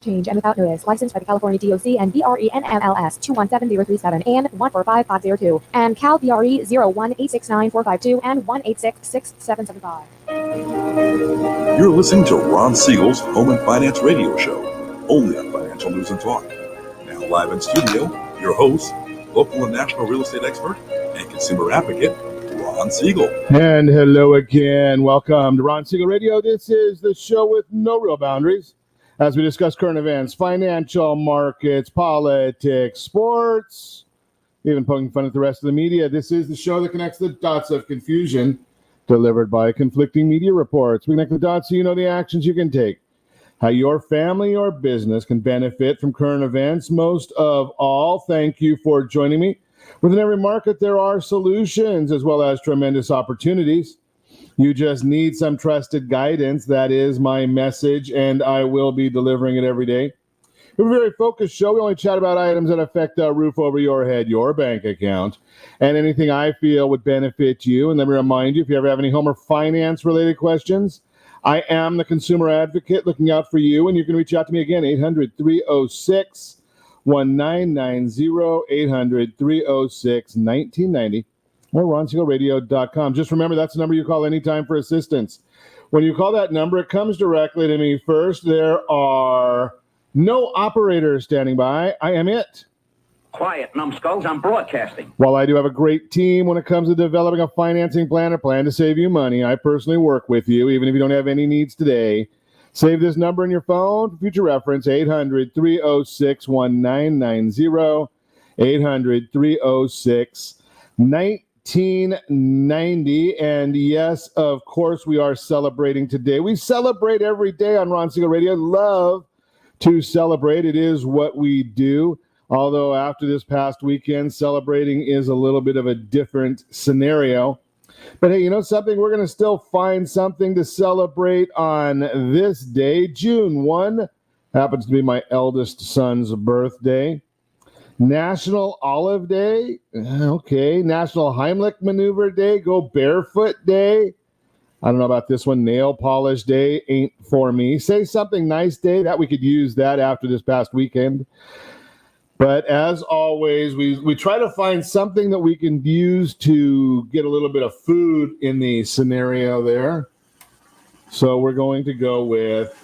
Change and without notice. Licensed by the California DOC and BRENMLS 217037 and 145502 and Cal BRE 01869452 and 1866775. You're listening to Ron Siegel's Home and Finance Radio Show, only on Financial News and Talk. Now live in studio, your host, local and national real estate expert and consumer advocate, Ron Siegel. And hello again. Welcome to Ron Siegel Radio. This is the show with no real boundaries as we discuss current events, financial markets, politics, sports, even poking fun at the rest of the media. This is the show that connects the dots of confusion delivered by conflicting media reports. We connect the dots so you know the actions you can take, how your family or business can benefit from current events. Most of all, thank you for joining me. Within every market, there are solutions as well as tremendous opportunities. You just need some trusted guidance. That is my message, and I will be delivering it every day. We have a very focused show. We only chat about items that affect the roof over your head, your bank account, and anything I feel would benefit you. And let me remind you, if you ever have any home or finance-related questions, I am the consumer advocate looking out for you, and you can reach out to me again, 800-306-1990, 800-306-1990. or RonSiegelRadio.com. Just remember, that's the number you call anytime for assistance. When you call that number, it comes directly to me first. There are no operators standing by. I am it. Quiet, numbskulls. I'm broadcasting. While I do have a great team when it comes to developing a financing plan or plan to save you money, I personally work with you, even if you don't have any needs today. Save this number in your phone for future reference, 800-306-1990, 800-306-1990. 1990, and yes, of course, we are celebrating today. We celebrate every day on Ron Siegel Radio. Love to celebrate. It is what we do. Although after this past weekend, celebrating is a little bit of a different scenario. But hey, you know something? We're going to still find something to celebrate on this day. June 1 happens to be my eldest son's birthday. National Olive Day, okay. National Heimlich Maneuver Day, Go Barefoot Day. I don't know about this one. Nail Polish Day ain't for me. Say Something Nice Day, that we could use that after this past weekend. But as always, we try to find something that we can use to get a little bit of food in the scenario there. So we're going to go with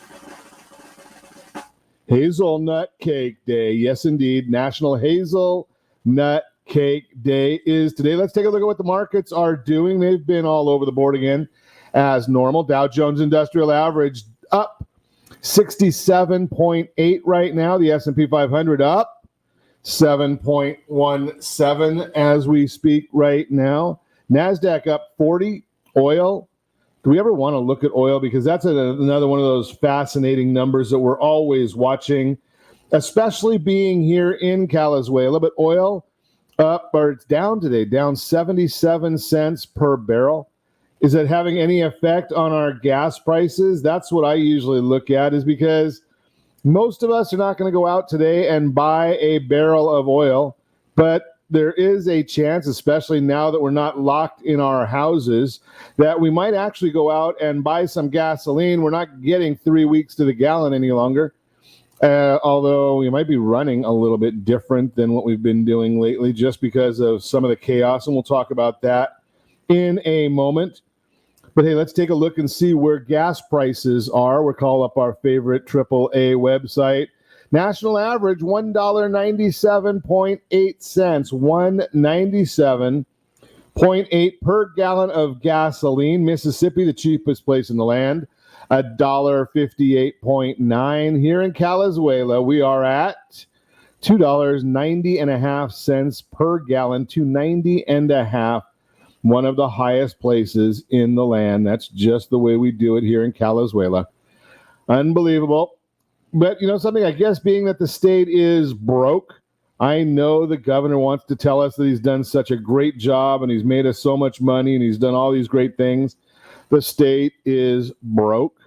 Hazelnut Cake Day. Yes, indeed. National Hazelnut Cake Day is today. Let's take a look at what the markets are doing. They've been all over the board again as normal. Dow Jones Industrial Average up 67.8 right now. The S&P 500 up 7.17 as we speak right now. NASDAQ up 40. Oil. Do we ever want to look at oil? Because that's another one of those fascinating numbers that we're always watching, especially being here in Calizuela. But oil up, or it's down today, down 77 cents per barrel. Is it having any effect on our gas prices? That's what I usually look at, is because most of us are not going to go out today and buy a barrel of oil, but there is a chance, especially now that we're not locked in our houses, that we might actually go out and buy some gasoline. We're not getting 3 weeks to the gallon any longer, although we might be running a little bit different than what we've been doing lately just because of some of the chaos, and we'll talk about that in a moment. But hey, let's take a look and see where gas prices are. We'll call up our favorite AAA website. National average, $1.97.8, $1.97.8 per gallon of gasoline. Mississippi, the cheapest place in the land, $1.58.9. Here in Calizuela, we are at $2.90.5 per gallon, $2.90.5. One of the highest places in the land. That's just the way we do it here in Calizuela. Unbelievable. But you know something, I guess being that the state is broke, I know the governor wants to tell us that he's done such a great job and he's made us so much money and he's done all these great things. The state is broke,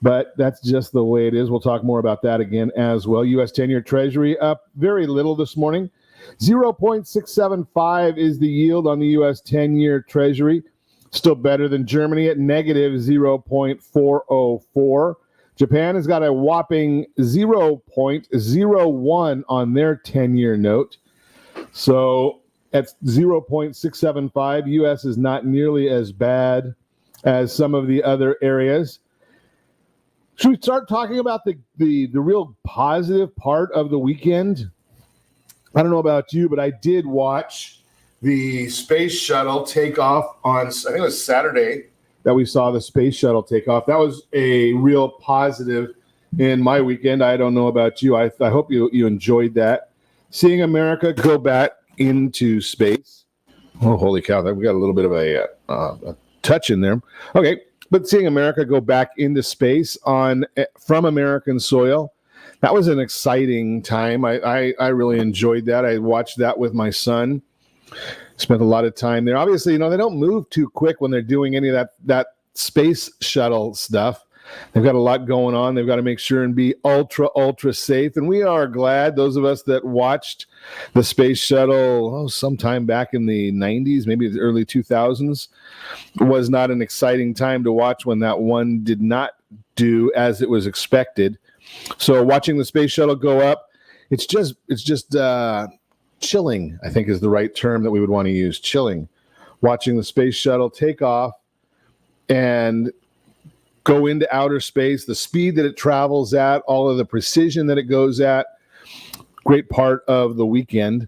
but that's just the way it is. We'll talk more about that again as well. U.S. 10-year Treasury up very little this morning. 0.675 is the yield on the U.S. 10-year Treasury. Still better than Germany at negative 0.404. Japan has got a whopping 0.01 on their 10-year note. So at 0.675, U.S. is not nearly as bad as some of the other areas. Should we start talking about the real positive part of the weekend? I don't know about you, but I did watch the space shuttle take off on, I think it was Saturday that we saw the space shuttle take off. That was a real positive in my weekend. I don't know about you. I hope you enjoyed that. Seeing America go back into space. Oh, holy cow. We got a little bit of a touch in there. Okay, but seeing America go back into space from American soil, that was an exciting time. I really enjoyed that. I watched that with my son. Spent a lot of time there. Obviously, they don't move too quick when they're doing any of that space shuttle stuff. They've got a lot going on. They've got to make sure and be ultra safe. And we are glad, those of us that watched the space shuttle sometime back in the 90s, maybe the early 2000s, was not an exciting time to watch when that one did not do as it was expected. So watching the space shuttle go up, it's just chilling, I think is the right term that we would want to use. Chilling. Watching the space shuttle take off and go into outer space, the speed that it travels at, all of the precision that it goes at, great part of the weekend.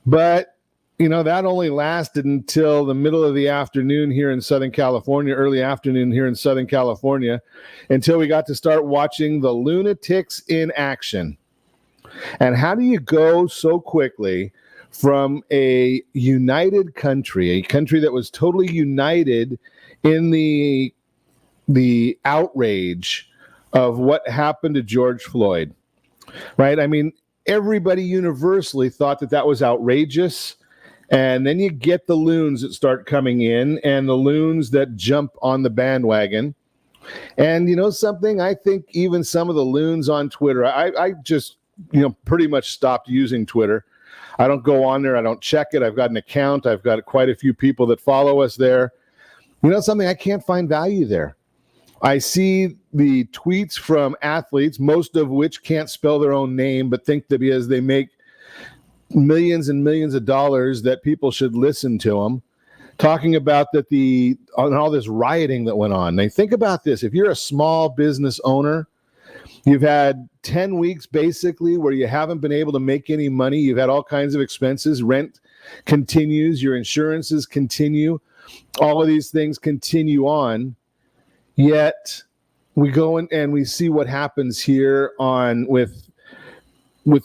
But, that only lasted until the middle of the afternoon here in Southern California, early afternoon here in Southern California, until we got to start watching the lunatics in action. And how do you go so quickly from a united country, a country that was totally united in the outrage of what happened to George Floyd, right? I mean, everybody universally thought that was outrageous. And then you get the loons that start coming in and the loons that jump on the bandwagon. And something, I think even some of the loons on Twitter, I just, pretty much stopped using Twitter. I don't go on there. I don't check it. I've got an account. I've got quite a few people that follow us there. Something, I can't find value there. I see the tweets from athletes, most of which can't spell their own name, but think that because they make millions and millions of dollars that people should listen to them, talking about that on all this rioting that went on. Now, think about this. If you're a small business owner, you've had 10 weeks basically where you haven't been able to make any money. You've had all kinds of expenses. Rent continues. Your insurances continue. All of these things continue on. Yet we go in and we see what happens here with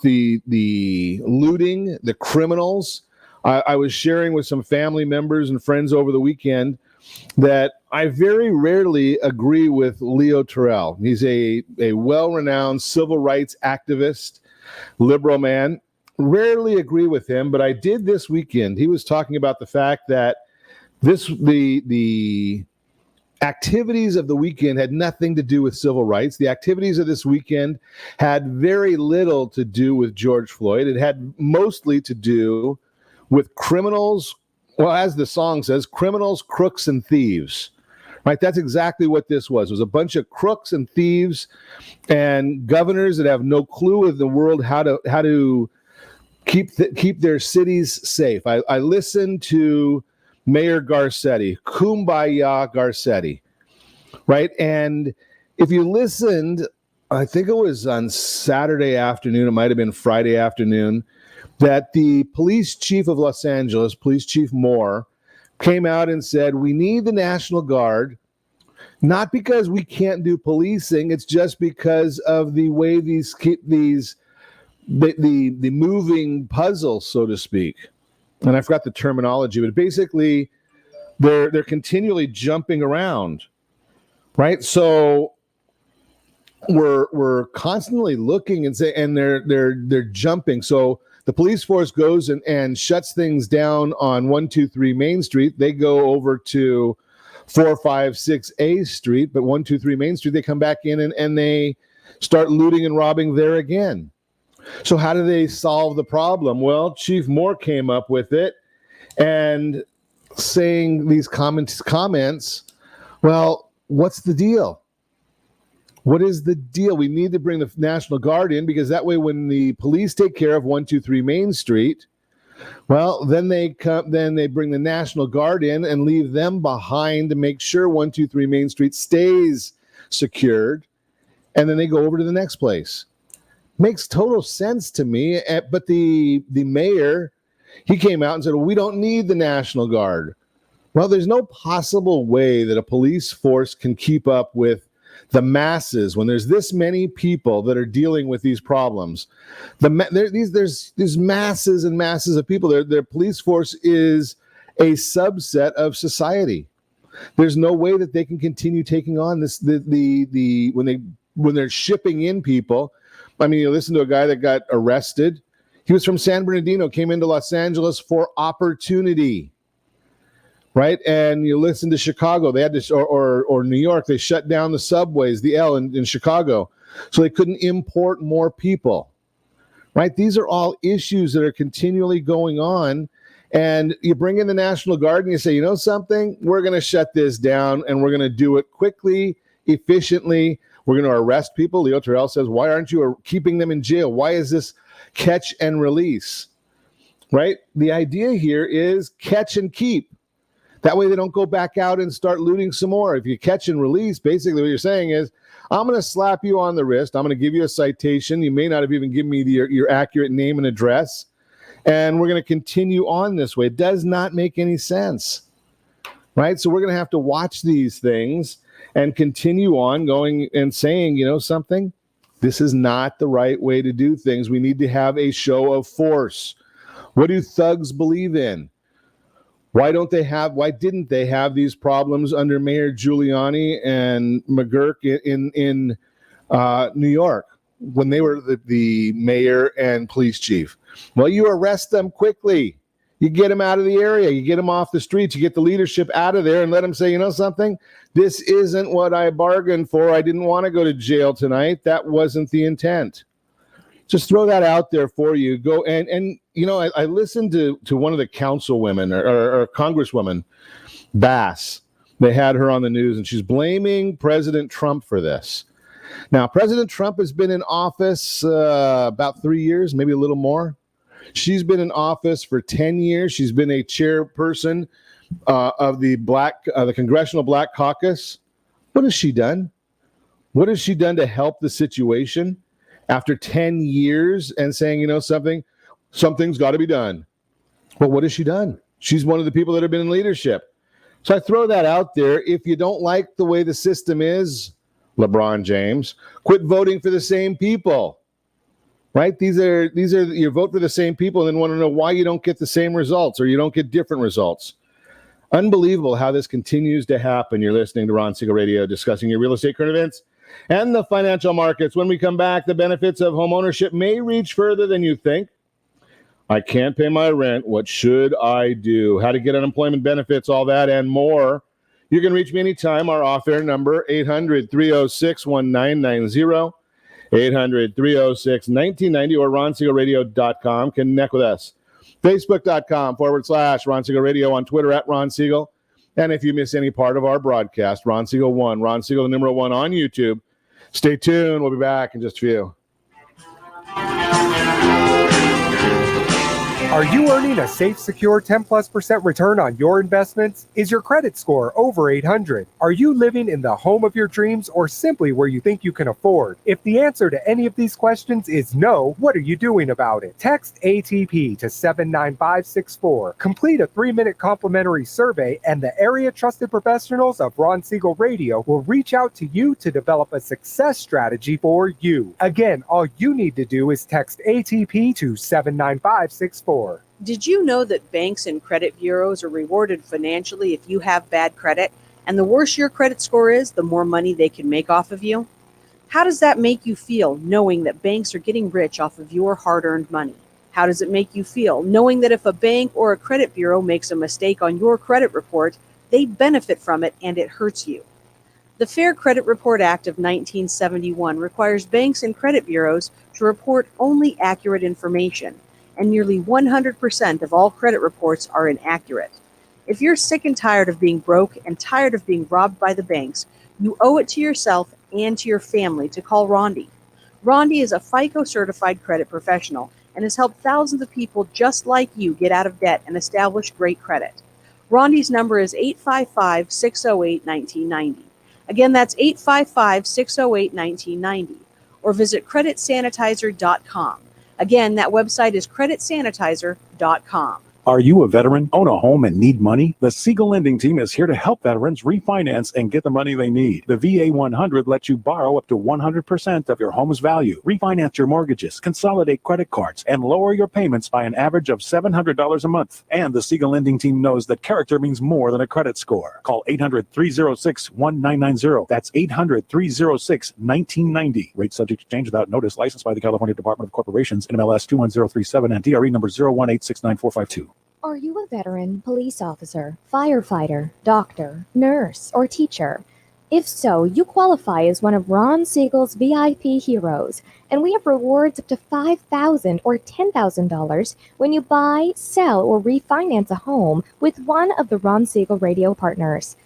the looting, the criminals. I was sharing with some family members and friends over the weekend that I very rarely agree with Leo Terrell. He's a well-renowned civil rights activist, liberal man. Rarely agree with him, but I did this weekend. He was talking about the fact that the activities of the weekend had nothing to do with civil rights. The activities of this weekend had very little to do with George Floyd. It had mostly to do with criminals. Well, as the song says, criminals, crooks, and thieves. Right? That's exactly what this was. It was a bunch of crooks and thieves and governors that have no clue in the world how to keep their cities safe. I listened to Mayor Garcetti, Kumbaya Garcetti, right? And if you listened, I think it was on Saturday afternoon, it might have been Friday afternoon, that the police chief of Los Angeles, Police Chief Moore, came out and said, we need the National Guard, not because we can't do policing, it's just because of the way the moving puzzle, so to speak. And I forgot the terminology, but basically they're continually jumping around, right? So we're constantly looking and they're jumping. So the police force goes and shuts things down on 123 Main Street. They go over to 456 A Street, but 123 Main Street, they come back in and they start looting and robbing there again. So how do they solve the problem? Well, Chief Moore came up with it and saying these comments, well, what's the deal? What is the deal? We need to bring the National Guard in, because that way when the police take care of 123 Main Street, well, then they bring the National Guard in and leave them behind to make sure 123 Main Street stays secured, and then they go over to the next place. Makes total sense to me. But the mayor, he came out and said, well, we don't need the National Guard. Well, there's no possible way that a police force can keep up with the masses when there's this many people that are dealing with these problems. There's masses and masses of people. Their police force is a subset of society. There's no way that they can continue taking on this. When they're shipping in people. I mean, you listen to a guy that got arrested. He was from San Bernardino, came into Los Angeles for opportunity. Right, and you listen to Chicago. They had to, or New York. They shut down the subways, the L in Chicago, so they couldn't import more people. Right, these are all issues that are continually going on, and you bring in the National Guard and you say, you know something, we're going to shut this down, and we're going to do it quickly, efficiently. We're going to arrest people. Leo Terrell says, why aren't you keeping them in jail? Why is this catch and release? Right, the idea here is catch and keep. That way they don't go back out and start looting some more. If you catch and release, basically what you're saying is, I'm going to slap you on the wrist. I'm going to give you a citation. You may not have even given me your accurate name and address. And we're going to continue on this way. It does not make any sense. Right? So we're going to have to watch these things and continue on going and saying, you know something? This is not the right way to do things. We need to have a show of force. What do thugs believe in? Why didn't they have these problems under Mayor Giuliani and McGurk in New York when they were the mayor and police chief? Well, you arrest them quickly. You get them out of the area. You get them off the streets. You get the leadership out of there and let them say, you know something? This isn't what I bargained for. I didn't want to go to jail tonight. That wasn't the intent. Just throw that out there for you. Go and you know, I listened to one of the councilwomen or Congresswoman Bass. They had her on the news, and she's blaming President Trump for this. Now, President Trump has been in office about 3 years, maybe a little more. She's been in office for 10 years. She's been a chairperson of the Congressional Black Caucus. What has she done? What has she done to help the situation? After 10 years and saying, you know, something's got to be done. Well, what has she done? She's one of the people that have been in leadership. So I throw that out there. If you don't like the way the system is, LeBron James, quit voting for the same people. Right? These are you vote for the same people and then want to know why you don't get the same results or you don't get different results. Unbelievable how this continues to happen. You're listening to Ron Siegel Radio, discussing your real estate current events and the financial markets. When we come back, the benefits of homeownership may reach further than you think. I can't pay my rent. What should I do? How to get unemployment benefits, all that and more. You can reach me anytime. Our off-air number, 800-306-1990, 800-306-1990, or ronsiegelradio.com. Connect with us. Facebook.com/Ron Siegel Radio, on Twitter @Ron Siegel. And if you miss any part of our broadcast, Ron Siegel 1, Ron Siegel the number 1 on YouTube. Stay tuned. We'll be back in just a few. Are you earning a safe, secure 10+% return on your investments? Is your credit score over 800? Are you living in the home of your dreams or simply where you think you can afford? If the answer to any of these questions is no, what are you doing about it? Text ATP to 79564. Complete a 3-minute complimentary survey and the area trusted professionals of Ron Siegel Radio will reach out to you to develop a success strategy for you. Again, all you need to do is text ATP to 79564. Did you know that banks and credit bureaus are rewarded financially if you have bad credit? And the worse your credit score is, the more money they can make off of you? How does that make you feel, knowing that banks are getting rich off of your hard-earned money? How does it make you feel, knowing that if a bank or a credit bureau makes a mistake on your credit report, they benefit from it and it hurts you? The Fair Credit Report Act of 1971 requires banks and credit bureaus to report only accurate information, and nearly 100% of all credit reports are inaccurate. If you're sick and tired of being broke and tired of being robbed by the banks, you owe it to yourself and to your family to call Rondi. Rondi is a FICO certified credit professional and has helped thousands of people just like you get out of debt and establish great credit. Rondi's number is 855-608-1990. Again, that's 855-608-1990. Or visit creditsanitizer.com. Again, that website is creditsanitizer.com. Are you a veteran, own a home, and need money? The Siegel Lending Team is here to help veterans refinance and get the money they need. The VA 100 lets you borrow up to 100% of your home's value, refinance your mortgages, consolidate credit cards, and lower your payments by an average of $700 a month. And the Siegel Lending Team knows that character means more than a credit score. Call 800-306-1990. That's 800-306-1990. Rate subject to change without notice. Licensed by the California Department of Corporations, NMLS 21037, and DRE number 018694452. Are you a veteran, police officer, firefighter, doctor, nurse, or teacher? If so, you qualify as one of Ron Siegel's VIP heroes, and we have rewards up to $5,000 or $10,000 when you buy, sell, or refinance a home with one of the Ron Siegel radio partners.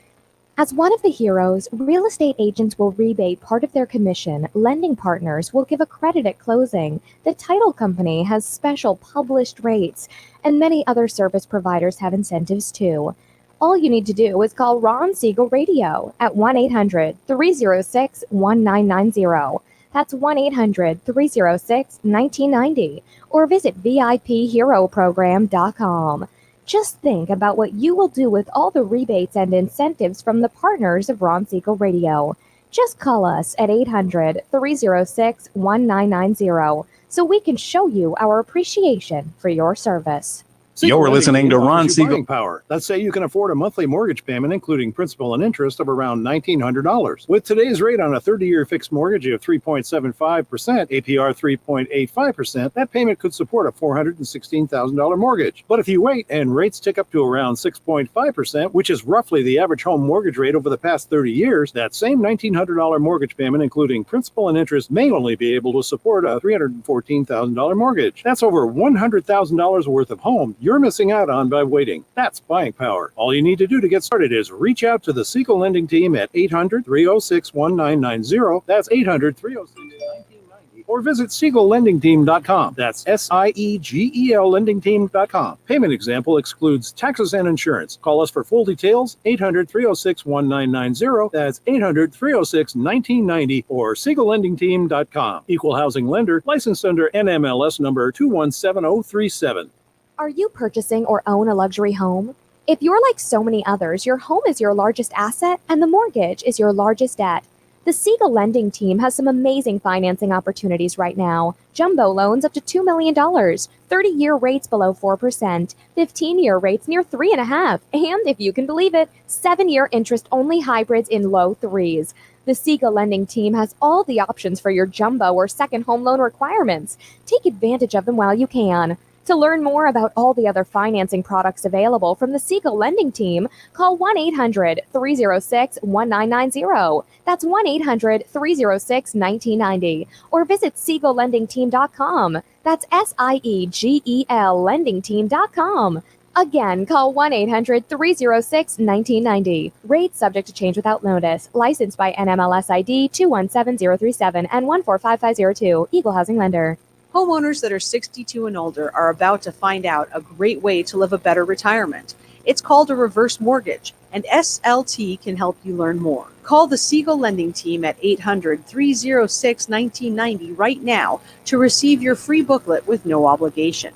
As one of the heroes, real estate agents will rebate part of their commission, lending partners will give a credit at closing, the title company has special published rates, and many other service providers have incentives too. All you need to do is call Ron Siegel Radio at 1-800-306-1990. That's 1-800-306-1990, or visit VIPHeroProgram.com. Just think about what you will do with all the rebates and incentives from the partners of Ron Siegel Radio. Just call us at 800-306-1990 so we can show you our appreciation for your service. You're listening to Ron Siegel. Buying power. Let's say you can afford a monthly mortgage payment, including principal and interest, of around $1,900. With today's rate on a 30-year fixed mortgage of 3.75%, APR 3.85%, that payment could support a $416,000 mortgage. But if you wait and rates tick up to around 6.5%, which is roughly the average home mortgage rate over the past 30 years, that same $1,900 mortgage payment, including principal and interest, may only be able to support a $314,000 mortgage. That's over $100,000 worth of home you're missing out on by waiting. That's buying power. All you need to do to get started is reach out to the Siegel Lending Team at 800-306-1990. That's 800-306-1990. Or visit SiegelLendingTeam.com. That's SIEGEL LendingTeam.com. Payment example excludes taxes and insurance. Call us for full details, 800-306-1990. That's 800-306-1990 or SiegelLendingTeam.com. Equal housing lender, licensed under NMLS number 217037. Are you purchasing or own a luxury home? If you're like so many others, your home is your largest asset and the mortgage is your largest debt. The Siegel Lending Team has some amazing financing opportunities right now. Jumbo loans up to $2 million, 30-year rates below 4%, 15-year rates near 3.5%, and if you can believe it, 7-year interest-only hybrids in low 3s. The Siegel Lending Team has all the options for your jumbo or second home loan requirements. Take advantage of them while you can. To learn more about all the other financing products available from the Siegel Lending Team, call 1-800-306-1990. That's 1-800-306-1990. Or visit SiegelLendingTeam.com. That's SIEGEL LendingTeam.com. Again, call 1-800-306-1990. Rates subject to change without notice. Licensed by NMLS ID 217037 and 145502. Equal housing lender. Homeowners that are 62 and older are about to find out a great way to live a better retirement. It's called a reverse mortgage, and SLT can help you learn more. Call the Siegel Lending Team at 800-306-1990 right now to receive your free booklet with no obligation.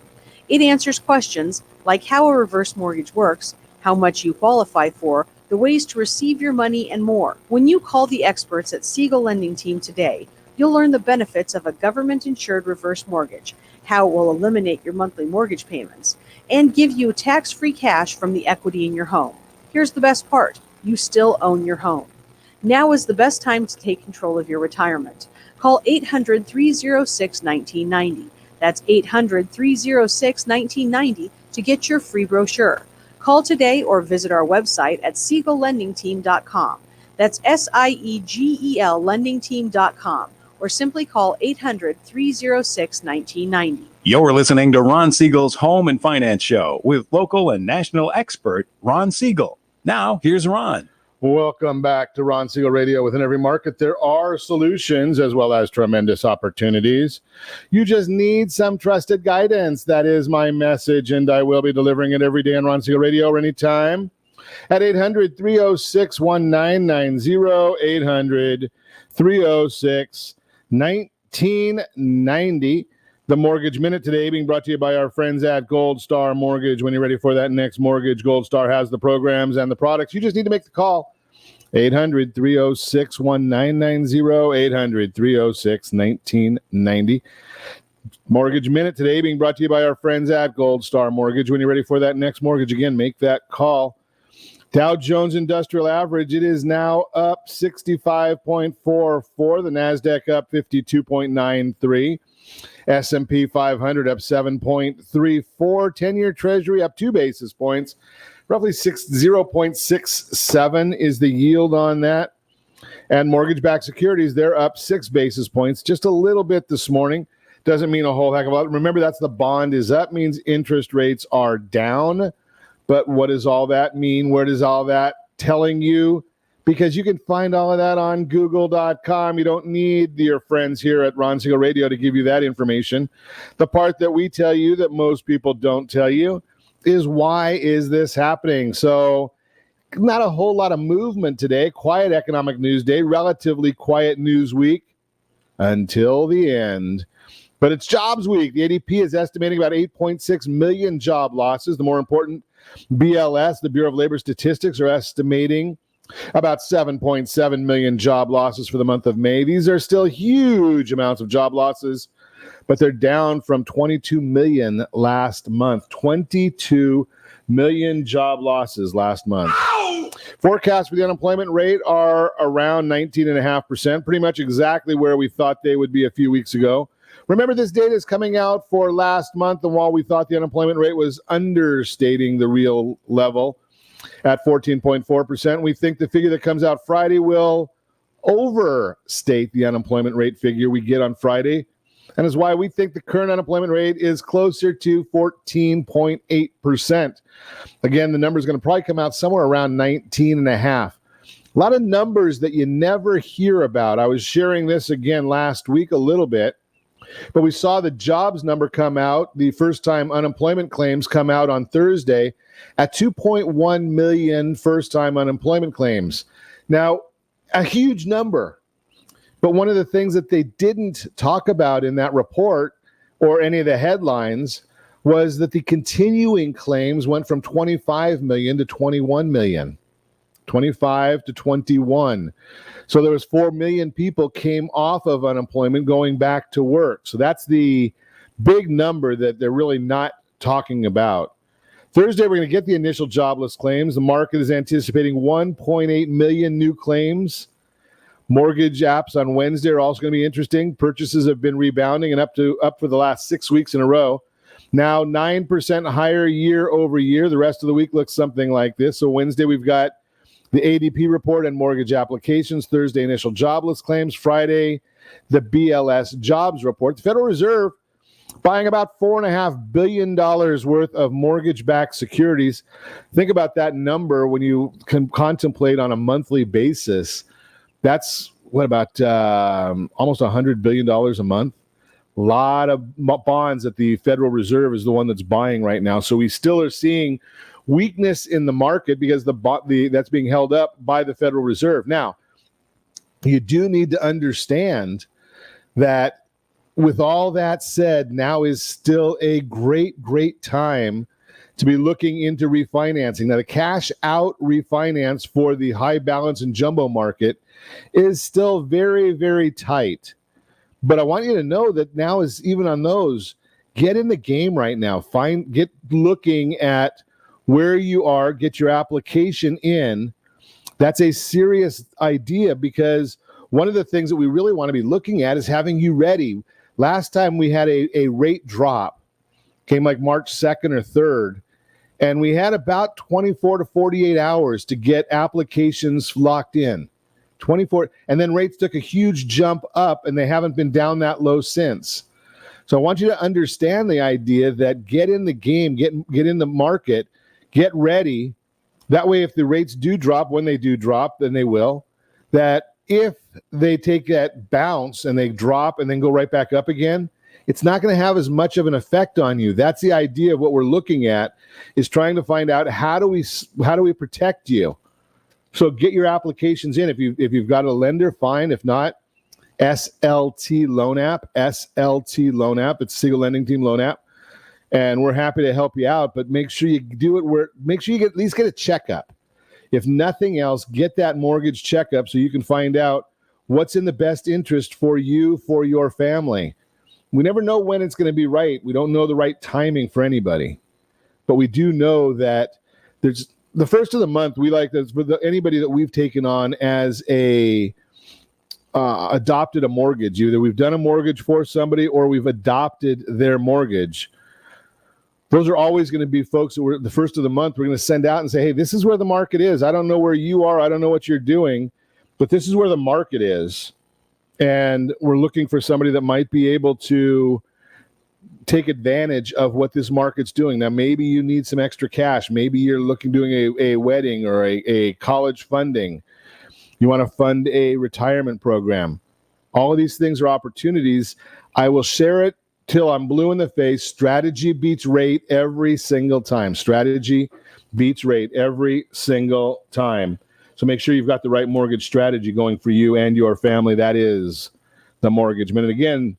It answers questions like how a reverse mortgage works, how much you qualify for, the ways to receive your money, and more. When you call the experts at Siegel Lending Team today, you'll learn the benefits of a government-insured reverse mortgage, how it will eliminate your monthly mortgage payments, and give you tax-free cash from the equity in your home. Here's the best part. You still own your home. Now is the best time to take control of your retirement. Call 800-306-1990. That's 800-306-1990 to get your free brochure. Call today or visit our website at SiegelLendingTeam.com. That's SIEGEL LendingTeam.com. Or simply call 800-306-1990. You're listening to Ron Siegel's Home and Finance Show with local and national expert Ron Siegel. Now, here's Ron. Welcome back to Ron Siegel Radio. Within every market, there are solutions as well as tremendous opportunities. You just need some trusted guidance. That is my message, and I will be delivering it every day on Ron Siegel Radio or anytime at 800-306-1990, 800-306-1990. The Mortgage Minute today being brought to you by our friends at Gold Star Mortgage. When you're ready for that next mortgage, Gold Star has the programs and the products. You just need to make the call. 800-306-1990, 800-306-1990. Mortgage Minute today being brought to you by our friends at Gold Star Mortgage. When you're ready for that next mortgage, again, make that call. Dow Jones Industrial Average, it is now up 65.44. The NASDAQ up 52.93. S&P 500 up 7.34. 10-year Treasury up 2 basis points. Roughly 0.67 is the yield on that. And mortgage-backed securities, they're up 6 basis points, just a little bit this morning. Doesn't mean a whole heck of a lot. Remember, that's the bond is up, means interest rates are down. But what does all that mean? Where does all that telling you? Because you can find all of that on Google.com. You don't need your friends here at Ron Siegel Radio to give you that information. The part that we tell you that most people don't tell you is why is this happening? So not a whole lot of movement today. Quiet economic news day, relatively quiet news week until the end. But it's jobs week. The ADP is estimating about 8.6 million job losses. The more important BLS, the Bureau of Labor Statistics, are estimating about 7.7 million job losses for the month of May. These are still huge amounts of job losses, but they're down from 22 million last month. 22 million job losses last month. Forecasts for the unemployment rate are around 19.5%, pretty much exactly where we thought they would be a few weeks ago. Remember, this data is coming out for last month, and while we thought the unemployment rate was understating the real level at 14.4%, we think the figure that comes out Friday will overstate the unemployment rate figure we get on Friday, and is why we think the current unemployment rate is closer to 14.8%. Again, the number is going to probably come out somewhere around 19.5%. A lot of numbers that you never hear about. I was sharing this again last week a little bit. But we saw the jobs number come out, the first-time unemployment claims come out on Thursday at 2.1 million first-time unemployment claims. Now, a huge number. But one of the things that they didn't talk about in that report or any of the headlines was that the continuing claims went from 25 million to 21 million. 25 to 21. So there was 4 million people came off of unemployment going back to work. So that's the big number that they're really not talking about. Thursday, we're going to get the initial jobless claims. The market is anticipating 1.8 million new claims. Mortgage apps on Wednesday are also going to be interesting. Purchases have been rebounding and up for the last 6 weeks in a row. Now 9% higher year over year. The rest of the week looks something like this. So Wednesday, we've got the ADP report and mortgage applications. Thursday, initial jobless claims. Friday, the BLS jobs report. The Federal Reserve buying about $4.5 billion worth of mortgage-backed securities. Think about that number when you can contemplate on a monthly basis. That's what, about almost $100 billion a month? A lot of bonds that the Federal Reserve is the one that's buying right now. So we still are seeing weakness in the market because that's being held up by the Federal Reserve. Now, you do need to understand that with all that said, now is still a great time to be looking into refinancing. Now, the cash out refinance for the high balance and jumbo market is still very, very tight. But I want you to know that now is even on those, get in the game right now. Get looking at where you are, get your application in. That's a serious idea because one of the things that we really want to be looking at is having you ready. Last time we had a rate drop, came like March 2nd or 3rd, and we had about 24 to 48 hours to get applications locked in. 24, and then rates took a huge jump up, and they haven't been down that low since. So I want you to understand the idea that get in the game, get in the market, get ready, That way, if the rates do drop, when they do drop, then they will, that if they take that bounce and they drop and then go right back up again, it's not going to have as much of an effect on you. That's the idea of what we're looking at, is trying to find out how do we protect you. So get your applications in. If you've got a lender, fine. If not, SLT Loan App, SLT Loan App. It's Siegel Lending Team Loan App. And we're happy to help you out, but make sure you do it make sure you at least get a checkup. If nothing else, get that mortgage checkup so you can find out what's in the best interest for you, for your family. We never know when it's going to be right. We don't know the right timing for anybody. But we do know that there's the first of the month, we like this for anybody that we've taken on as adopted a mortgage. Either we've done a mortgage for somebody or we've adopted their mortgage. Those are always going to be folks that the first of the month we're going to send out and say, hey, this is where the market is. I don't know where you are. I don't know what you're doing, but this is where the market is. And we're looking for somebody that might be able to take advantage of what this market's doing. Now, maybe you need some extra cash. Maybe you're doing a wedding or a college funding. You want to fund a retirement program. All of these things are opportunities. I will share it till I'm blue in the face. Strategy beats rate every single time. Strategy beats rate every single time. So make sure you've got the right mortgage strategy going for you and your family. That is the Mortgage Minute. Again,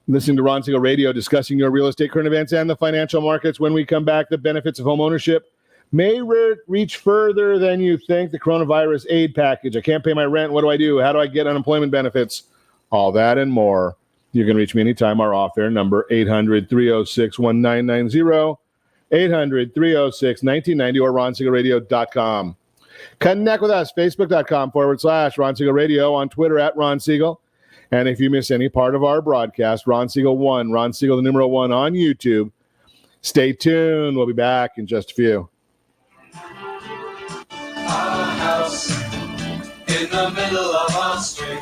listening to Ron Siegel Radio, discussing your real estate, current events, and the financial markets. When we come back, the benefits of homeownership may reach further than you think. The coronavirus aid package. I can't pay my rent. What do I do? How do I get unemployment benefits? All that and more. You can reach me anytime. Our off-air number, 800-306-1990, 800-306-1990, or ronsiegelradio.com. Connect with us, facebook.com/Ron Siegel Radio, on Twitter @Ron Siegel. And if you miss any part of our broadcast, Ron Siegel 1, Ron Siegel the numero 1 on YouTube. Stay tuned. We'll be back in just a few. In the middle of our street.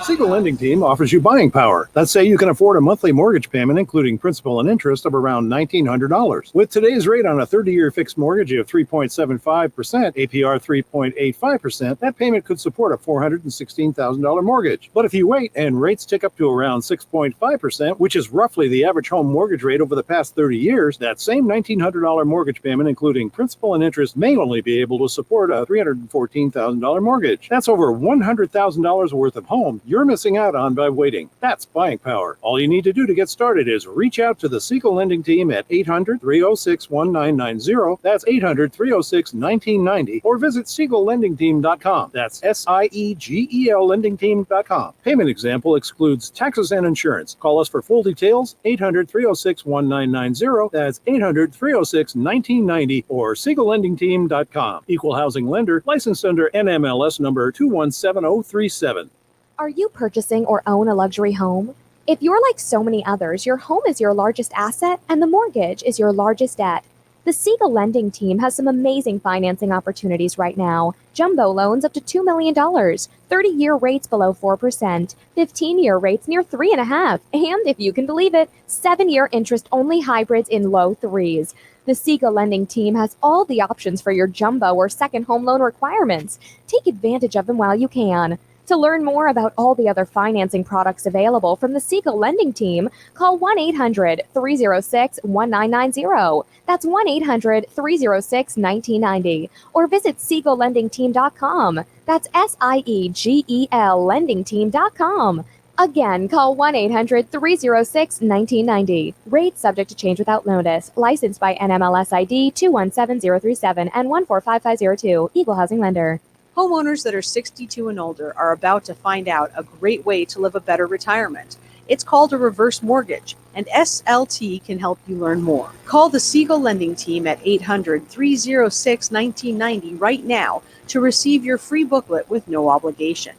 Siegel Lending Team offers you buying power. Let's say you can afford a monthly mortgage payment, including principal and interest, of around $1,900. With today's rate on a 30-year fixed mortgage of 3.75%, APR 3.85%, that payment could support a $416,000 mortgage. But if you wait and rates tick up to around 6.5%, which is roughly the average home mortgage rate over the past 30 years, that same $1,900 mortgage payment, including principal and interest, may only be able to support a $314,000 mortgage. That's over $100,000 worth of home you're missing out on by waiting. That's buying power. All you need to do to get started is reach out to the Siegel Lending Team at 800-306-1990. That's 800-306-1990. Or visit SiegelLendingTeam.com. That's SIEGEL LendingTeam.com. Payment example excludes taxes and insurance. Call us for full details, 800-306-1990. That's 800-306-1990 or SiegelLendingTeam.com. Equal housing lender, licensed under NMLS number 217037. Are you purchasing or own a luxury home? If you're like so many others, your home is your largest asset and the mortgage is your largest debt. The Siegel Lending Team has some amazing financing opportunities right now. Jumbo loans up to $2 million, 30-year rates below 4%, 15-year rates near 3.5%, and if you can believe it, 7-year interest-only hybrids in low 3s. The Siegel Lending Team has all the options for your jumbo or second home loan requirements. Take advantage of them while you can. To learn more about all the other financing products available from the Siegel Lending Team, call 1-800-306-1990. That's 1-800-306-1990. Or visit SiegelLendingTeam.com. That's SIEGEL LendingTeam.com. Again, call 1-800-306-1990. Rates subject to change without notice. Licensed by NMLS ID 217037 and 145502. Equal housing lender. Homeowners that are 62 and older are about to find out a great way to live a better retirement. It's called a reverse mortgage, and SLT can help you learn more. Call the Siegel Lending Team at 800-306-1990 right now to receive your free booklet with no obligation.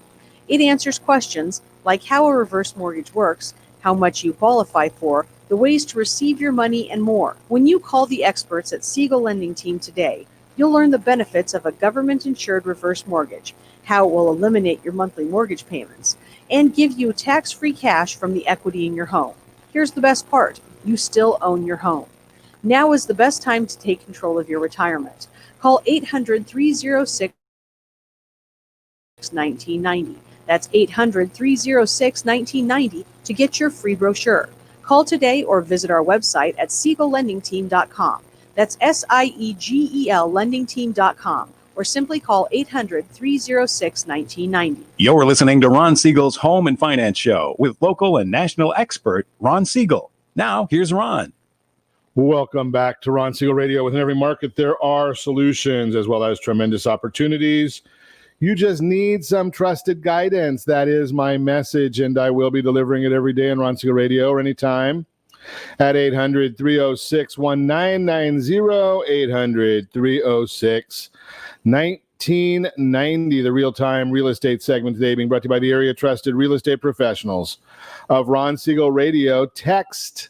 It answers questions like how a reverse mortgage works, how much you qualify for, the ways to receive your money, and more. When you call the experts at Siegel Lending Team today, you'll learn the benefits of a government-insured reverse mortgage, how it will eliminate your monthly mortgage payments, and give you tax-free cash from the equity in your home. Here's the best part. You still own your home. Now is the best time to take control of your retirement. Call 800-306-1990. That's 800-306-1990 to get your free brochure. Call today or visit our website at SiegelLendingTeam.com. That's SIEGEL LendingTeam.com. Or simply call 800-306-1990. You're listening to Ron Siegel's Home and Finance Show with local and national expert Ron Siegel. Now, here's Ron. Welcome back to Ron Siegel Radio. Within every market, there are solutions as well as tremendous opportunities. You just need some trusted guidance. That is my message, and I will be delivering it every day on Ron Siegel Radio or anytime at 800-306-1990, 800-306-1990. The real-time real estate segment today being brought to you by the area trusted real estate professionals of Ron Siegel Radio. Text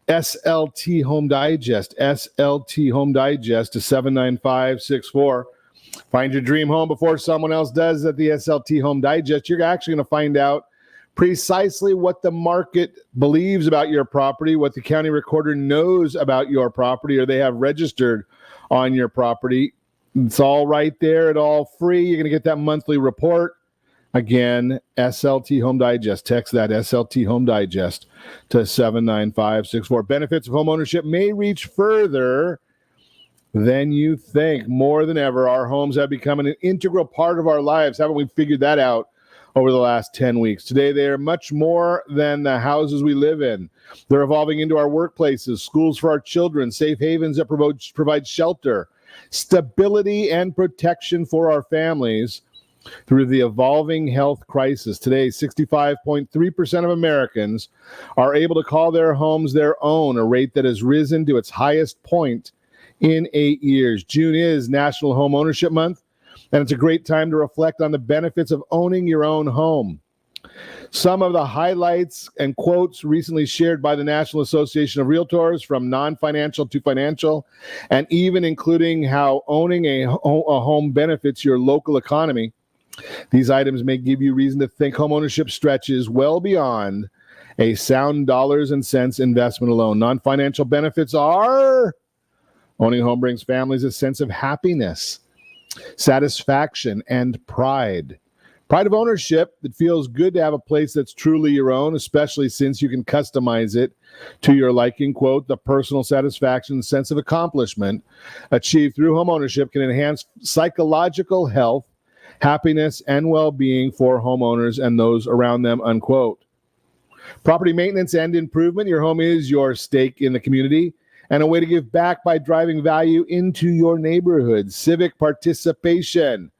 SLT Home Digest, SLT Home Digest to 79564. Find your dream home before someone else does at the SLT Home Digest. You're actually going to find out precisely what the market believes about your property, what the county recorder knows about your property, or they have registered on your property. It's all right there. It's all free. You're going to get that monthly report. Again, SLT Home Digest. Text that SLT Home Digest to 79564. Benefits of homeownership may reach further than you think. More than ever, our homes have become an integral part of our lives. Haven't we figured that out over the last 10 weeks? Today, they are much more than the houses we live in. They're evolving into our workplaces, schools for our children, safe havens that provide shelter, stability, and protection for our families through the evolving health crisis. Today, 65.3% of Americans are able to call their homes their own, a rate that has risen to its highest point in 8 years. June is National Homeownership Month, and it's a great time to reflect on the benefits of owning your own home. Some of the highlights and quotes recently shared by the National Association of Realtors, from non-financial to financial, and even including how owning a home benefits your local economy. These items may give you reason to think homeownership stretches well beyond a sound dollars and cents investment alone. Non-financial benefits are: owning a home brings families a sense of happiness, satisfaction, and pride. Pride of ownership. It feels good to have a place that's truly your own, especially since you can customize it to your liking. Quote, the personal satisfaction and sense of accomplishment achieved through homeownership can enhance psychological health, happiness, and well-being for homeowners and those around them, unquote. Property maintenance and improvement. Your home is your stake in the community and a way to give back by driving value into your neighborhood. Civic participation.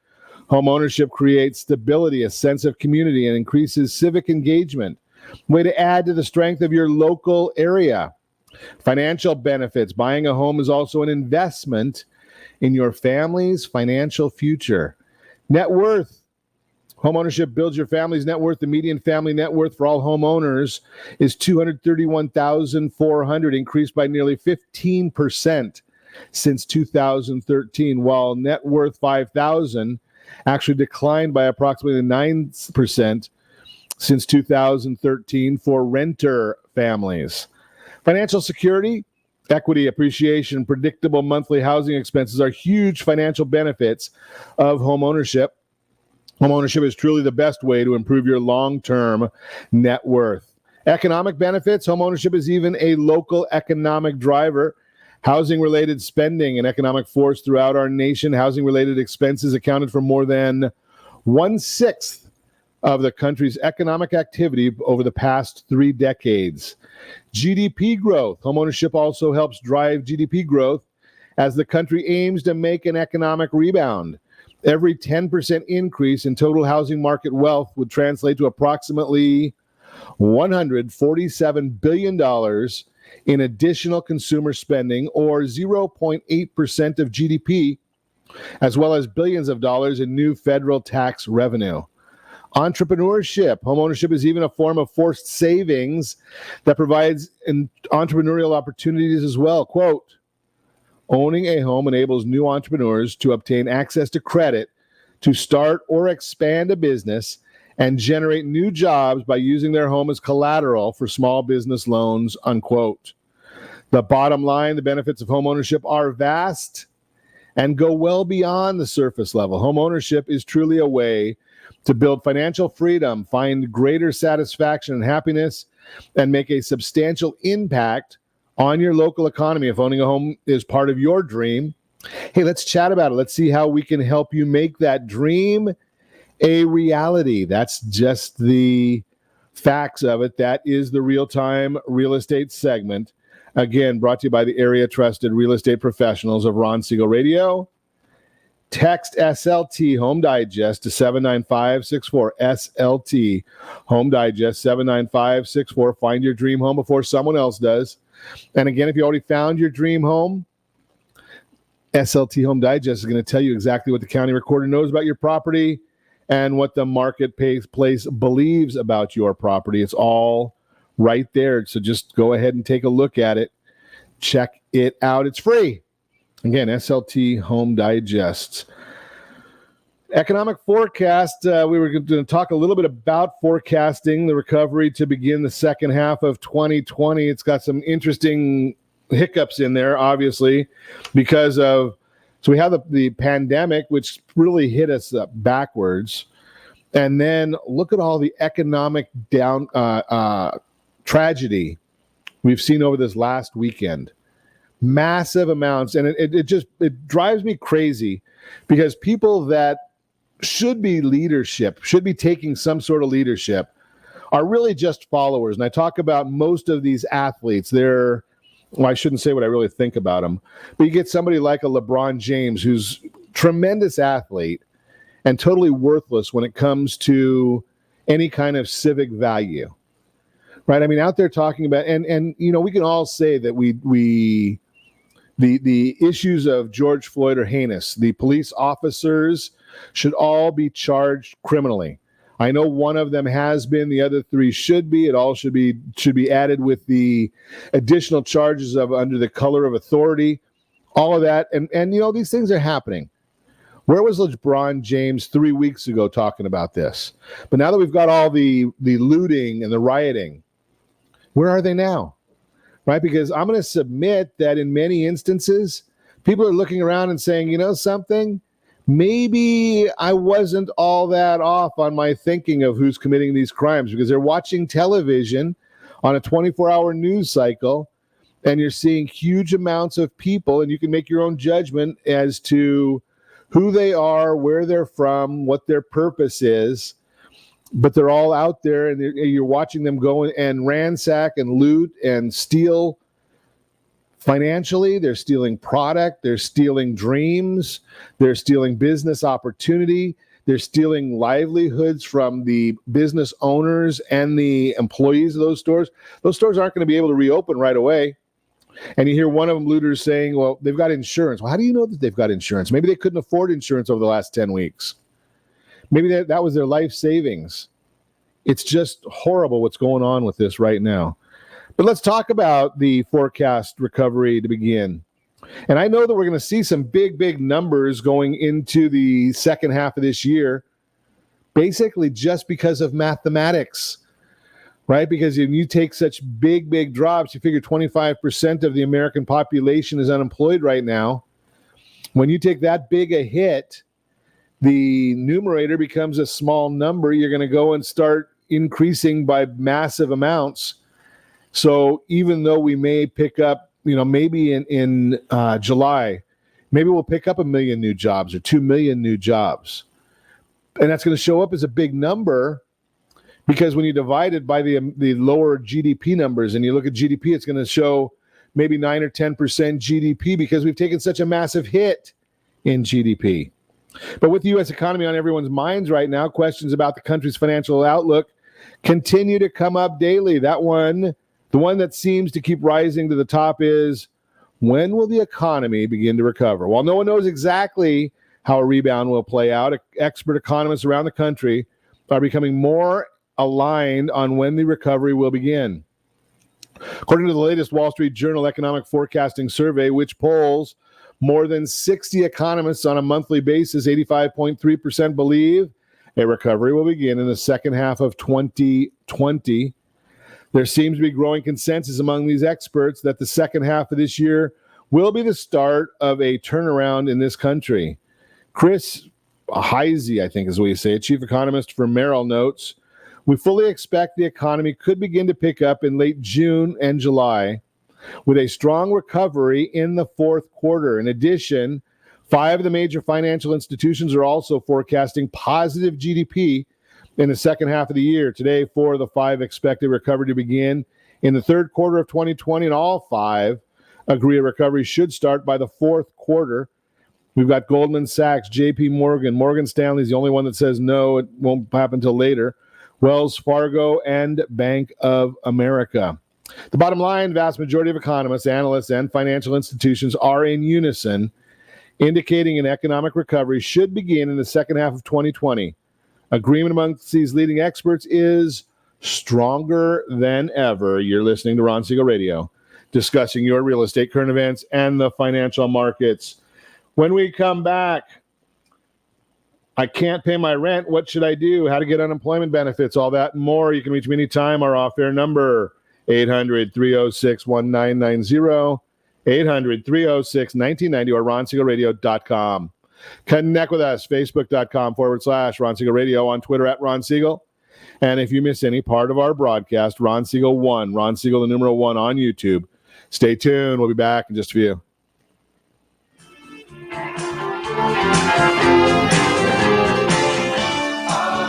Homeownership creates stability, a sense of community, and increases civic engagement. Way to add to the strength of your local area. Financial benefits. Buying a home is also an investment in your family's financial future. Net worth. Homeownership builds your family's net worth. The median family net worth for all homeowners is $231,400, increased by nearly 15% since 2013, while net worth $5,000 actually declined by approximately 9% since 2013 for renter families. Financial security, equity, appreciation, predictable monthly housing expenses are huge financial benefits of homeownership. Homeownership is truly the best way to improve your long-term net worth. Economic benefits. Homeownership is even a local economic driver. Housing-related spending, an economic force throughout our nation. Housing-related expenses accounted for more than 1/6 of the country's economic activity over the past 3 decades. GDP growth. Homeownership also helps drive GDP growth as the country aims to make an economic rebound. Every 10% increase in total housing market wealth would translate to approximately $147 billion in additional consumer spending, or 0.8% of GDP, as well as billions of dollars in new federal tax revenue. Entrepreneurship. Homeownership is even a form of forced savings that provides entrepreneurial opportunities as well. Quote, owning a home enables new entrepreneurs to obtain access to credit to start or expand a business and generate new jobs by using their home as collateral for small business loans, unquote. The bottom line, the benefits of homeownership are vast and go well beyond the surface level. Homeownership is truly a way to build financial freedom, find greater satisfaction and happiness, and make a substantial impact on your local economy. If owning a home is part of your dream, hey, let's chat about it. Let's see how we can help you make that dream a reality. That's just the facts of it. That is the real-time real estate segment. Again, brought to you by the area trusted real estate professionals of Ron Siegel Radio. Text SLT Home Digest to 79564. SLT Home Digest 79564. Find your dream home before someone else does. And again, if you already found your dream home, SLT Home Digest is going to tell you exactly what the county recorder knows about your property and what the marketplace believes about your property. It's all right there. So just go ahead and take a look at it. Check it out. It's free. Again, SLT Home Digest. Economic forecast. We were going to talk a little bit about forecasting the recovery to begin the second half of 2020. It's got some interesting hiccups in there, obviously, because of, so we have the pandemic, which really hit us backwards. And then look at all the economic tragedy we've seen over this last weekend. Massive amounts. And it drives me crazy because people that should be leadership, should be taking some sort of leadership, are really just followers. And I talk about most of these athletes. Well, I shouldn't say what I really think about them, but you get somebody like a LeBron James, who's a tremendous athlete and totally worthless when it comes to any kind of civic value, right? I mean, out there talking about, and you know, we can all say that the issues of George Floyd are heinous. The police officers should all be charged criminally. I know one of them has been, the other three should be. It all should be added with the additional charges of under the color of authority, all of that. And you know, these things are happening. Where was LeBron James 3 weeks ago talking about this? But now that we've got all the looting and the rioting, where are they now? Right? Because I'm going to submit that in many instances, people are looking around and saying, you know something? Maybe I wasn't all that off on my thinking of who's committing these crimes, because they're watching television on a 24-hour news cycle, and you're seeing huge amounts of people, and you can make your own judgment as to who they are, where they're from, what their purpose is. But they're all out there, and you're watching them go and ransack and loot and steal. Financially, they're stealing product, they're stealing dreams, they're stealing business opportunity, they're stealing livelihoods from the business owners and the employees of those stores. Those stores aren't going to be able to reopen right away. And you hear one of them looters saying, well, they've got insurance. Well, how do you know that they've got insurance? Maybe they couldn't afford insurance over the last 10 weeks. Maybe that was their life savings. It's just horrible what's going on with this right now. But let's talk about the forecast recovery to begin. And I know that we're going to see some big numbers going into the second half of this year, basically just because of mathematics, right? Because if you take such big drops, you figure 25% of the American population is unemployed right now. When you take that big a hit, the numerator becomes a small number. You're going to go and start increasing by massive amounts. So even though we may pick up, you know, maybe in July, maybe we'll pick up 1 million new jobs or 2 million new jobs. And that's going to show up as a big number, because when you divide it by the lower GDP numbers and you look at GDP, it's going to show maybe 9 or 10% GDP, because we've taken such a massive hit in GDP. But with the U.S. economy on everyone's minds right now, questions about the country's financial outlook continue to come up daily. The one that seems to keep rising to the top is, when will the economy begin to recover? While no one knows exactly how a rebound will play out, expert economists around the country are becoming more aligned on when the recovery will begin. According to the latest Wall Street Journal economic forecasting survey, which polls more than 60 economists on a monthly basis, 85.3% believe a recovery will begin in the second half of 2020. There seems to be growing consensus among these experts that the second half of this year will be the start of a turnaround in this country. Chris Hazel, I think is what you say, chief economist for Merrill, notes, we fully expect the economy could begin to pick up in late June and July with a strong recovery in the fourth quarter. In addition, 5 of the major financial institutions are also forecasting positive GDP in the second half of the year. Today, 4 of the 5 expected recovery to begin in the third quarter of 2020, and all 5 agree a recovery should start by the fourth quarter. We've got Goldman Sachs, JP Morgan, Morgan Stanley is the only one that says no, it won't happen until later, Wells Fargo, and Bank of America. The bottom line, vast majority of economists, analysts, and financial institutions are in unison, indicating an economic recovery should begin in the second half of 2020. Agreement amongst these leading experts is stronger than ever. You're listening to Ron Siegel Radio, discussing your real estate, current events, and the financial markets. When we come back, I can't pay my rent. What should I do? How to get unemployment benefits, all that and more. You can reach me anytime. Our off-air number, 800-306-1990, 800-306-1990, or ronsiegelradio.com. Connect with us, facebook.com/Ron Siegel Radio, on Twitter @Ron Siegel. And if you miss any part of our broadcast, Ron Siegel 1, Ron Siegel the numeral 1 on YouTube. Stay tuned. We'll be back in just a few.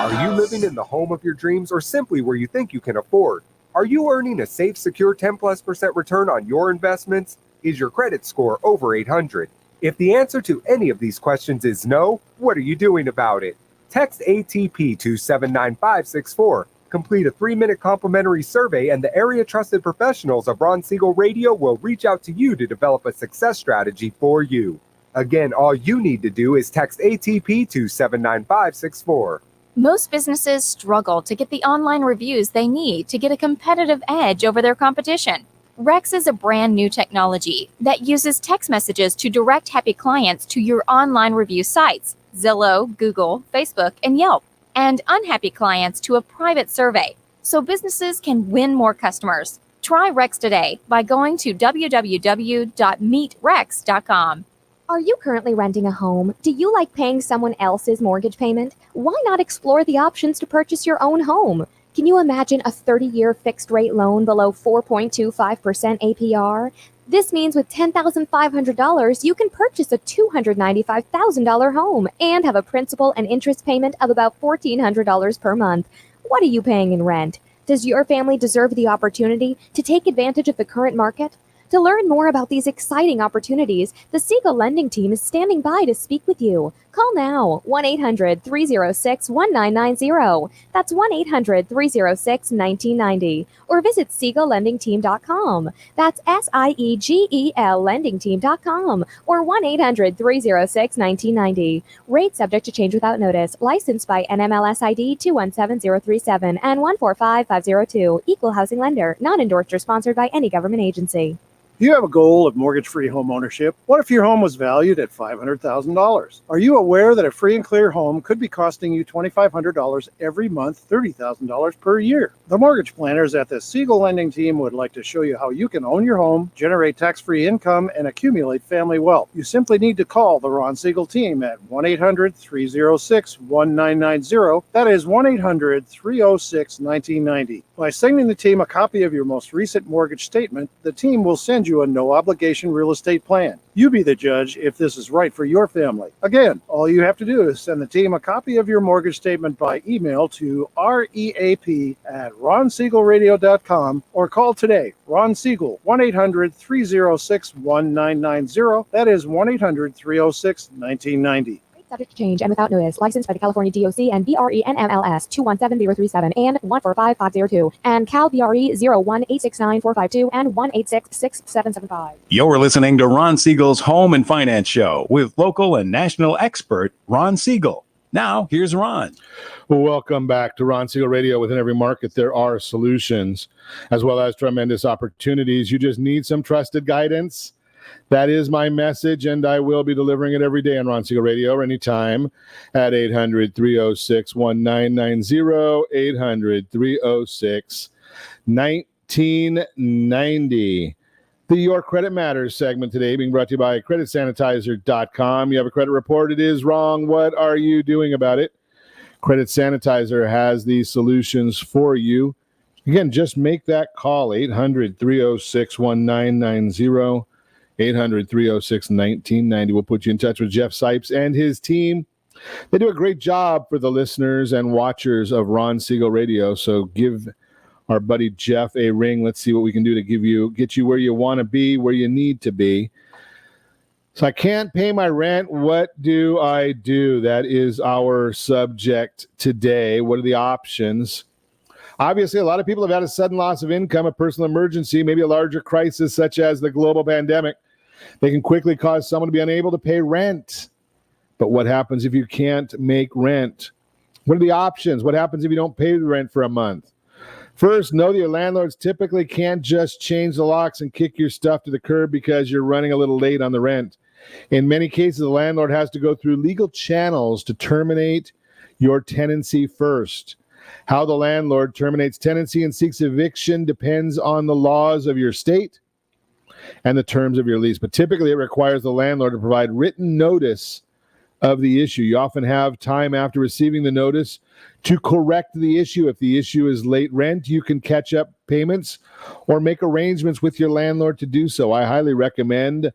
Are you living in the home of your dreams or simply where you think you can afford? Are you earning a safe, secure 10+% return on your investments? Is your credit score over 800? If the answer to any of these questions is no, what are you doing about it? Text ATP to 79564. Complete a 3-minute complimentary survey, and the area trusted professionals of Ron Siegel Radio will reach out to you to develop a success strategy for you. Again, all you need to do is text ATP to 79564. Most businesses struggle to get the online reviews they need to get a competitive edge over their competition. Rex is a brand new technology that uses text messages to direct happy clients to your online review sites, Zillow, Google, Facebook, and Yelp, and unhappy clients to a private survey, so businesses can win more customers. Try Rex today by going to www.meetrex.com. Are you currently renting a home? Do you like paying someone else's mortgage payment? Why not explore the options to purchase your own home? Can you imagine a 30-year fixed-rate loan below 4.25% APR? This means with $10,500, you can purchase a $295,000 home and have a principal and interest payment of about $1,400 per month. What are you paying in rent? Does your family deserve the opportunity to take advantage of the current market? To learn more about these exciting opportunities, the Siegel Lending Team is standing by to speak with you. Call now, 1-800-306-1990. That's 1-800-306-1990. Or visit SiegelLendingTeam.com. That's SIEGEL LendingTeam.com. Or 1-800-306-1990. Rate subject to change without notice. Licensed by NMLS ID 217037 and 145502. Equal housing lender. Not endorsed or sponsored by any government agency. Do you have a goal of mortgage-free home ownership? What if your home was valued at $500,000? Are you aware that a free and clear home could be costing you $2,500 every month, $30,000 per year? The mortgage planners at the Siegel Lending Team would like to show you how you can own your home, generate tax-free income, and accumulate family wealth. You simply need to call the Ron Siegel Team at 1-800-306-1990. That is 1-800-306-1990. By sending the team a copy of your most recent mortgage statement, the team will send you a no-obligation real estate plan. You be the judge if this is right for your family. Again, all you have to do is send the team a copy of your mortgage statement by email to reap@ronsiegelradio.com or call today. Ron Siegel, 1-800-306-1990. That is 1-800-306-1990. Subject to change and without notice. Licensed by the California DOC and BRE NMLS 217037 and 145502 and Cal BRE 01869452 and 1866775. You're listening to Ron Siegel's Home and Finance Show with local and national expert Ron Siegel. Now, here's Ron. Welcome back to Ron Siegel Radio. Within every market, there are solutions as well as tremendous opportunities. You just need some trusted guidance. That is my message, and I will be delivering it every day on Ron Siegel Radio or anytime at 800-306-1990, 800-306-1990. The Your Credit Matters segment today being brought to you by creditsanitizer.com. You have a credit report. It is wrong. What are you doing about it? Credit Sanitizer has the solutions for you. Again, just make that call, 800-306-1990, 800-306-1990. We'll put you in touch with Jeff Sipes and his team. They do a great job for the listeners and watchers of Ron Siegel Radio, so give our buddy Jeff a ring. Let's see what we can do to get you where you want to be, where you need to be. So I can't pay my rent. What do I do? That is our subject today. What are the options? Obviously, a lot of people have had a sudden loss of income, a personal emergency, maybe a larger crisis such as the global pandemic. They can quickly cause someone to be unable to pay rent. But what happens if you can't make rent? What are the options? What happens if you don't pay the rent for a month? First, know that your landlords typically can't just change the locks and kick your stuff to the curb because you're running a little late on the rent. In many cases, the landlord has to go through legal channels to terminate your tenancy first. How the landlord terminates tenancy and seeks eviction depends on the laws of your state and the terms of your lease. But typically, it requires the landlord to provide written notice of the issue. You often have time after receiving the notice to correct the issue. If the issue is late rent, you can catch up payments or make arrangements with your landlord to do so. I highly recommend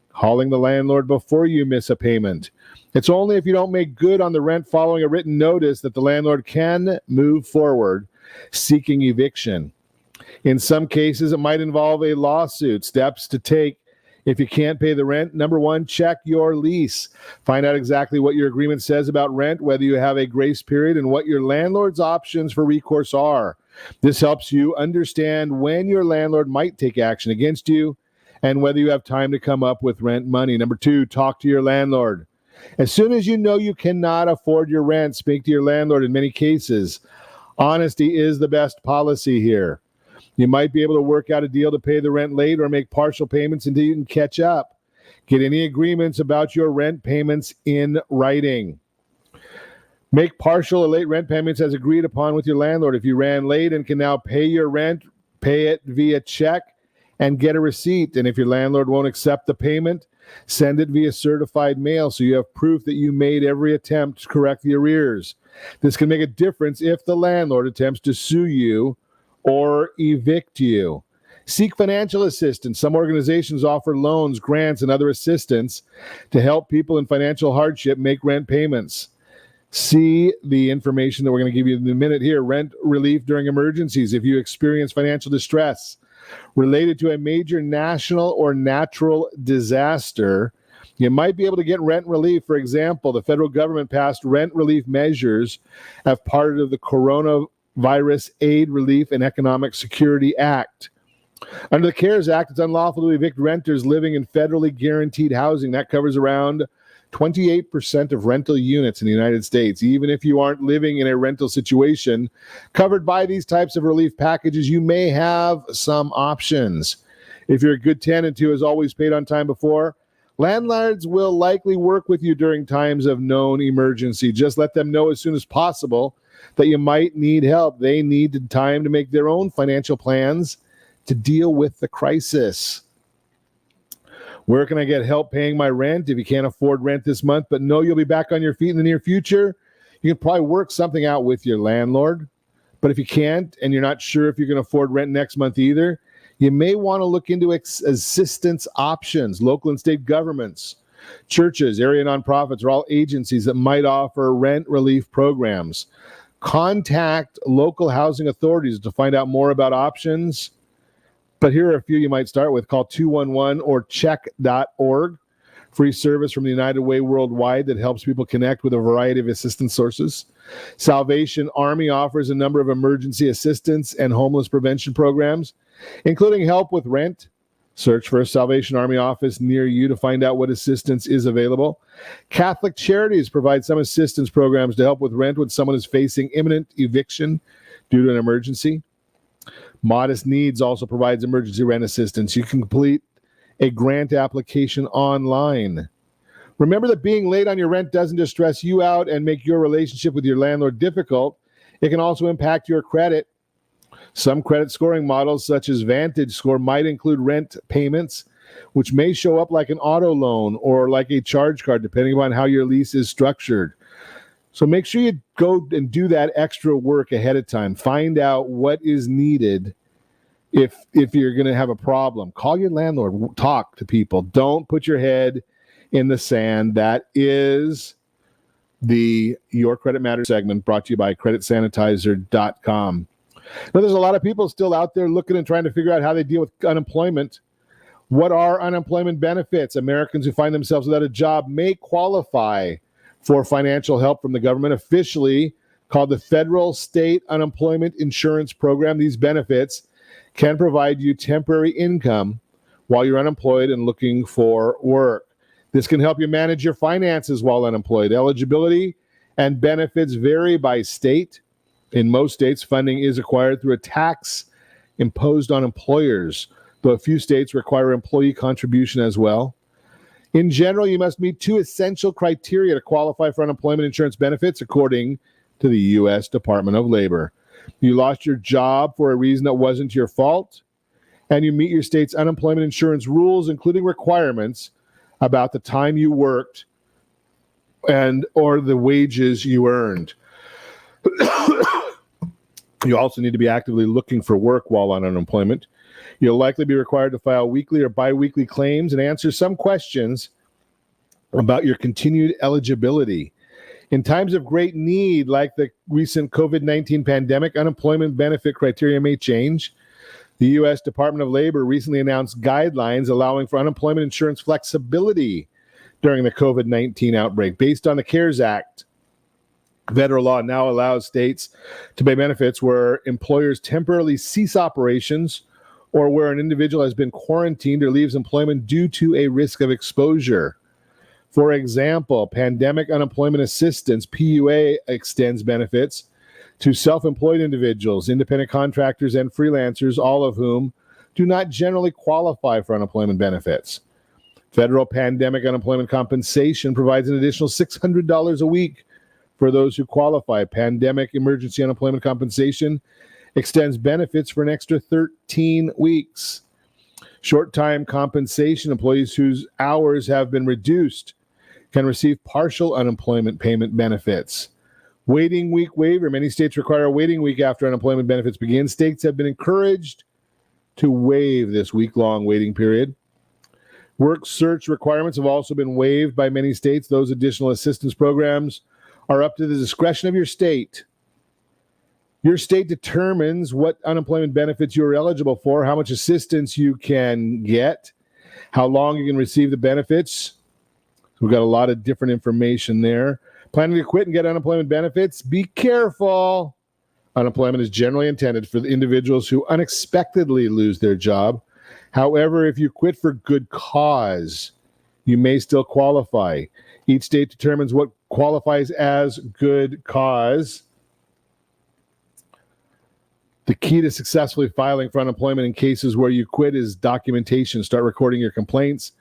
calling the landlord before you miss a payment. It's only if you don't make good on the rent following a written notice that the landlord can move forward seeking eviction. In some cases, it might involve a lawsuit. Steps to take if you can't pay the rent: number one, check your lease. Find out exactly what your agreement says about rent, whether you have a grace period, and what your landlord's options for recourse are. This helps you understand when your landlord might take action against you and whether you have time to come up with rent money. Number two, talk to your landlord. As soon as you know you cannot afford your rent, speak to your landlord. In many cases, honesty is the best policy here. You might be able to work out a deal to pay the rent late or make partial payments until you can catch up. Get any agreements about your rent payments in writing. Make partial or late rent payments as agreed upon with your landlord. If you ran late and can now pay your rent, pay it via check and get a receipt. And if your landlord won't accept the payment, send it via certified mail so you have proof that you made every attempt to correct the arrears. This can make a difference if the landlord attempts to sue you or evict you. Seek financial assistance. Some organizations offer loans, grants, and other assistance to help people in financial hardship make rent payments. See the information that we're going to give you in a minute here. Rent relief during emergencies. If you experience financial distress related to a major national or natural disaster, you might be able to get rent relief. For example, the federal government passed rent relief measures as part of the Coronavirus Aid, Relief, and Economic Security Act. Under the CARES Act, it's unlawful to evict renters living in federally guaranteed housing. That covers around 28% of rental units in the United States. Even if you aren't living in a rental situation covered by these types of relief packages, you may have some options. If you're a good tenant who has always paid on time before, landlords will likely work with you during times of known emergency. Just let them know as soon as possible that you might need help. They need time to make their own financial plans to deal with the crisis. Where can I get help paying my rent if you can't afford rent this month, but know you'll be back on your feet in the near future? You can probably work something out with your landlord. But if you can't, and you're not sure if you can afford rent next month either, you may want to look into assistance options. Local and state governments, churches, area nonprofits are all agencies that might offer rent relief programs. Contact local housing authorities to find out more about options. But here are a few you might start with. Call 211 or check.org. Free service from the United Way worldwide that helps people connect with a variety of assistance sources. Salvation Army offers a number of emergency assistance and homeless prevention programs, including help with rent. Search for a Salvation Army office near you to find out what assistance is available. Catholic Charities provide some assistance programs to help with rent when someone is facing imminent eviction due to an emergency. Modest Needs also provides emergency rent assistance. You can complete a grant application online. Remember that being late on your rent doesn't just stress you out and make your relationship with your landlord difficult. It can also impact your credit. Some credit scoring models, such as Vantage Score, might include rent payments, which may show up like an auto loan or like a charge card, depending on how your lease is structured. So make sure you go and do that extra work ahead of time. Find out what is needed if you're going to have a problem. Call your landlord. Talk to people. Don't put your head in the sand. That is the Your Credit Matters segment, brought to you by creditsanitizer.com. Now, there's a lot of people still out there looking and trying to figure out how they deal with unemployment. What are unemployment benefits? Americans who find themselves without a job may qualify for financial help from the government, officially called the Federal State Unemployment Insurance Program. These benefits can provide you temporary income while you're unemployed and looking for work. This can help you manage your finances while unemployed. Eligibility and benefits vary by state. In most states, funding is acquired through a tax imposed on employers, though a few states require employee contribution as well. In general, you must meet 2 essential criteria to qualify for unemployment insurance benefits, according to the U.S. Department of Labor. You lost your job for a reason that wasn't your fault, and you meet your state's unemployment insurance rules, including requirements about the time you worked and or the wages you earned. You also need to be actively looking for work while on unemployment. You'll likely be required to file weekly or biweekly claims and answer some questions about your continued eligibility. In times of great need, like the recent COVID-19 pandemic, unemployment benefit criteria may change. The U.S. Department of Labor recently announced guidelines allowing for unemployment insurance flexibility during the COVID-19 outbreak. Based on the CARES Act, federal law now allows states to pay benefits where employers temporarily cease operations or where an individual has been quarantined or leaves employment due to a risk of exposure. For example, Pandemic Unemployment Assistance, PUA, extends benefits to self-employed individuals, independent contractors, and freelancers, all of whom do not generally qualify for unemployment benefits. Federal Pandemic Unemployment Compensation provides an additional $600 a week for those who qualify. Pandemic Emergency Unemployment Compensation extends benefits for an extra 13 weeks. Short-time compensation, employees whose hours have been reduced can receive partial unemployment payment benefits. Waiting week waiver. Many states require a waiting week after unemployment benefits begin. States have been encouraged to waive this week-long waiting period. Work search requirements have also been waived by many states. Those additional assistance programs are up to the discretion of your state. Your state determines what unemployment benefits you're eligible for, how much assistance you can get, how long you can receive the benefits. We've got a lot of different information there. Planning to quit and get unemployment benefits? Be careful. Unemployment is generally intended for the individuals who unexpectedly lose their job. However, if you quit for good cause, you may still qualify. Each state determines what qualifies as good cause. The key to successfully filing for unemployment in cases where you quit is documentation. Start recording your complaints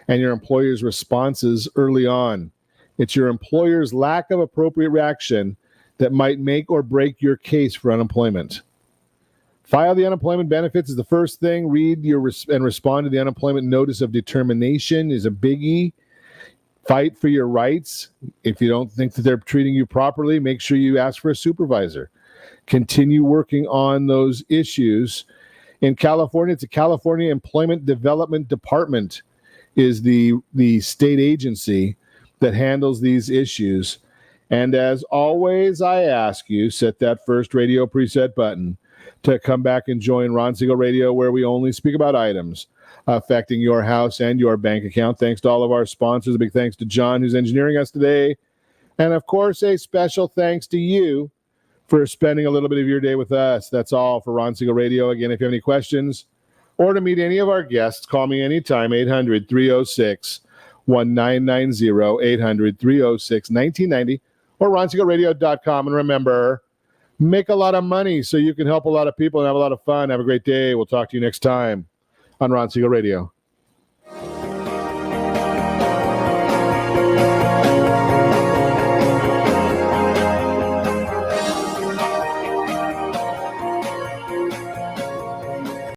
and your employer's responses early on. It's your employer's lack of appropriate reaction that might make or break your case for unemployment. File the unemployment benefits is the first thing. Read and respond to the unemployment notice of determination is a biggie. Fight for your rights. If you don't think that they're treating you properly, make sure you ask for a supervisor. Continue working on those issues. In California, it's the California Employment Development Department is the state agency that handles these issues. And as always, I ask you, set that first radio preset button to come back and join Ron Siegel Radio, where we only speak about items affecting your house and your bank account. Thanks to all of our sponsors. A big thanks to John, who's engineering us today. And of course, a special thanks to you for spending a little bit of your day with us. That's all for Ron Siegel Radio. Again, if you have any questions or to meet any of our guests, call me anytime, 800-306-1990, 800-306-1990, or ronsiegelradio.com. And remember, make a lot of money so you can help a lot of people and have a lot of fun. Have a great day. We'll talk to you next time on Ron Siegel Radio.